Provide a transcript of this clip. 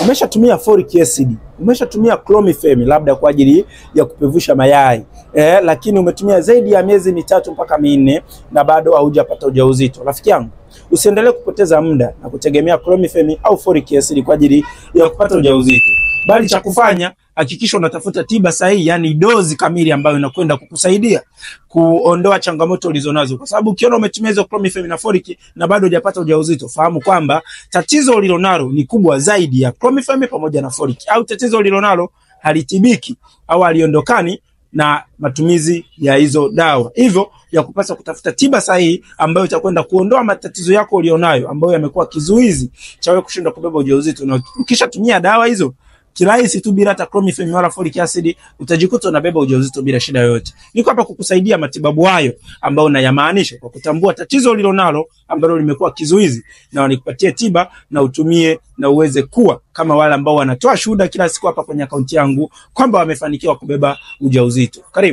umeshatumia folic acid, umeshatumia clomiphene labda kwa ajili ya kupevusha mayai, lakini umetumia zaidi ya miezi 3 mpaka 4 na bado haujapata ujauzito, rafiki yangu, usiendelee kupoteza muda na kutegemea clomiphene au folic acid kwa ajili ya kupata ujauzito, bali cha kufanya, hakikisha unatafuta tiba sahihi, yani dozi kamili ambayo inakwenda kukusaidia kuondoa changamoto ulizonazo. Kwa sababu ukiona umetumia hizo clomiphene na folic na bado hujapata ujauzito, fahamu kwamba tatizo ulilonalo ni kubwa zaidi ya clomiphene pamoja na folic, au tatizo ulilonalo halitibiki au haliondokani na matumizi ya hizo dawa. Hivyo ya kupasa kutafuta tiba sahihi ambayo itakwenda kuondoa matatizo yako ulionayo ambayo yamekuwa kizuizi cha wewe kushindwa kubeba ujauzito. Na ukishatumia dawa hizo kirahisi tu bila hata clomiphene wala folic acid, utajikuta unabeba ujauzito bila shida yoyote. Niko hapa kukusaidia matibabu hayo ambayo unayamaanisha kwa kutambua tatizo ulilonalo ambalo limekuwa kizuizi, na nikupatie tiba na utumie na uweze kuwa kama wale ambao wanatoa shuhuda kila siku hapa kwenye akaunti yangu kwamba wamefanikiwa kubeba ujauzito. Karibu.